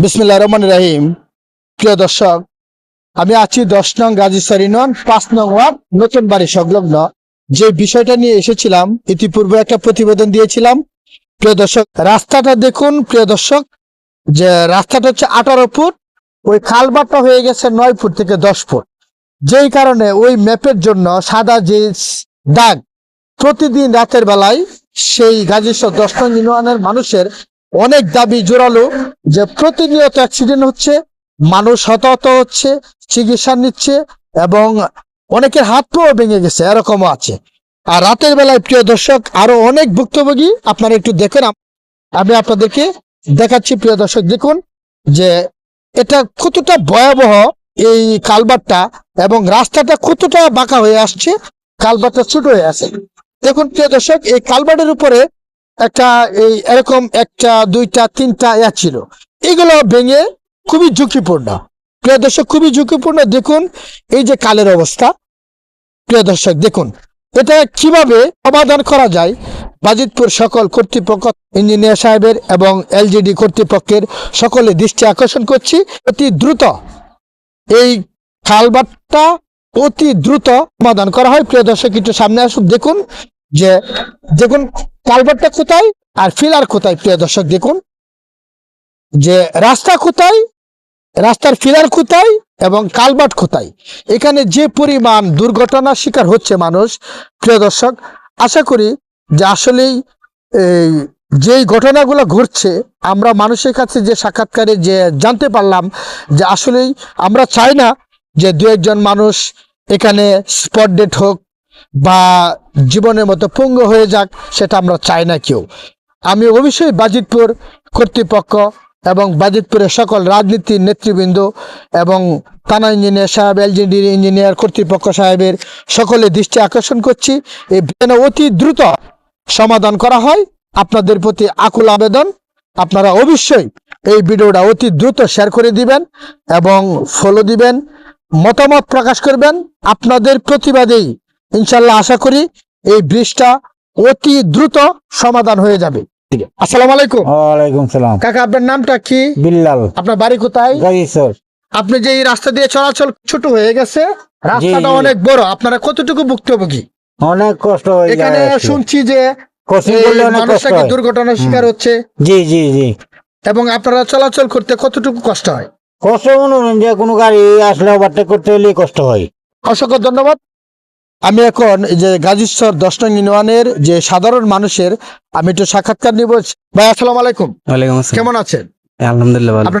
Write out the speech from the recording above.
বিসমিল্লাহির রহমানির রহিম। প্রিয় দর্শক, আমি আছি 10 নং গাজীছড়ি ইউনিয়ন 5 নং ওয়ার্ড নতুন বাড়ি সংলগ্ন। যে বিষয়টা নিয়ে এসেছিলাম ইতিপূর্বে একটা প্রতিবেদন দিয়েছিলাম। প্রিয় দর্শক, রাস্তাটা দেখুন। প্রিয় দর্শক, যে রাস্তাটা হচ্ছে 18 ফুট, ওই খালবাটটা হয়ে গেছে 9 ফুট থেকে 10 ফুট। যেই কারণে ওই ম্যাপের জন্য সাদা যে দাগ, প্রতিদিন রাতের বেলায় সেই গাজীছড়ি 10 নং ইউনিয়নের মানুষের অনেক দাবি জোরালো যে প্রতিনিয়ত অ্যাক্সিডেন্ট হচ্ছে, মানুষ হতাহত হচ্ছে, চিকিৎসা নিচ্ছে এবং অনেকের হাত পাও ভেঙে গেছে, এরকমও আছে। আর রাতের বেলায় প্রিয় দর্শক আরো অনেক ভুক্তভোগী, আপনারা একটু দেখেন, আমি আপনাদেরকে দেখাচ্ছি। প্রিয় দর্শক দেখুন যে এটা কতটা ভয়াবহ এই কালভার্টটা, এবং রাস্তাটা কতটা বাঁকা হয়ে আসছে, কালভার্টটা ছোট হয়ে আছে। দেখুন প্রিয় দর্শক, এই কালভার্টের উপরে একটা এই এরকম একটা দুইটা তিনটা ছিল, এগুলো ভেঙে খুবই ঝুঁকিপূর্ণ। প্রিয় দর্শক, খুবই ঝুঁকিপূর্ণ। দেখুন এই যে কালের অবস্থা। প্রিয় দর্শক দেখুন এটা কিভাবে সমাধান করা যায়। বাজিতপুর সকল কর্তৃপক্ষ, ইঞ্জিনিয়ার সাহেবের এবং এলজিডি কর্তৃপক্ষের সকলে দৃষ্টি আকর্ষণ করছি, অতি দ্রুত এই খালবাটটা অতি দ্রুত সমাধান করা হয়। প্রিয় দর্শক একটু সামনে আসুন, দেখুন যে দেখুন কালভার্টটা কোথায় আর ফিলার কোথায়। প্রিয় দর্শক দেখুন যে রাস্তা কোথায়, রাস্তার ফিলার কোথায় এবং কালভার্ট কোথায়। এখানে যে পরিমাণ দুর্ঘটনার শিকার হচ্ছে মানুষ, প্রিয় দর্শক, আশা করি যে আসলেই এই যেই ঘটনাগুলো ঘটছে, আমরা মানুষের কাছে যে সাক্ষাৎকারে যে জানতে পারলাম যে আসলেই আমরা চাই না যে দু একজন মানুষ এখানে স্পট ডেড হোক বা জীবনের মতো পঙ্গু হয়ে যাক, সেটা আমরা চাই না কেউ। আমি অবশ্যই বাজিতপুর কর্তৃপক্ষ এবং বাজিতপুরের সকল রাজনীতির নেতৃবৃন্দ এবং থানা ইঞ্জিনিয়ার সাহেব, এলজিডি ইঞ্জিনিয়ার কর্তৃপক্ষ সাহেবের সকলে দৃষ্টি আকর্ষণ করছি, এই যেন অতি দ্রুত সমাধান করা হয়। আপনাদের প্রতি আকুল আবেদন, আপনারা অবশ্যই এই ভিডিওটা অতি দ্রুত শেয়ার করে দিবেন এবং ফলো দিবেন, মতামত প্রকাশ করবেন। আপনাদের প্রতিবাদেই ইনশাল্লাহ আশা করি এই ব্রিজটা অতি দ্রুত সমাধান হয়ে যাবে। আসসালামু আলাইকুম। ওয়ালাইকুম সালাম। কাকা, আপনার নামটা কি? বিল্লাল। আপনার বাড়ি কোথায়? গাজীছড়ি। আপনি যে এই রাস্তা দিয়ে চলাচল ছোট হয়ে গেছে, রাস্তাটা জি। অনেক বড়, আপনারা কতটুকু ভুক্তভোগী? অনেক কষ্ট হয়ে এখানে যায় আসলে। শুনছি যে crossing এই করলে অনেক কষ্ট মানুষটাকে হয়। দুর্ঘটনার শিকার হচ্ছে, জি জি জি। এবং আপনারা চলাচল করতে কতটুকু কষ্ট হয়? কষ্ট মনে হয় যে কোনো গাড়ি আসলে ওভারটেক করতে হলে কষ্ট হয়। অসংখ্য ধন্যবাদ। আমি এখন এই যে গাজীছড়ি 10 নং ইউনিয়নের যে সাধারণ মানুষের আমি একটু সাক্ষাৎকার নিব। ভাই আসসালামু আলাইকুম, ওয়ালাইকুম আসসালাম। কেমন আছেন? আলহামদুলিল্লাহ ভালো। আপনার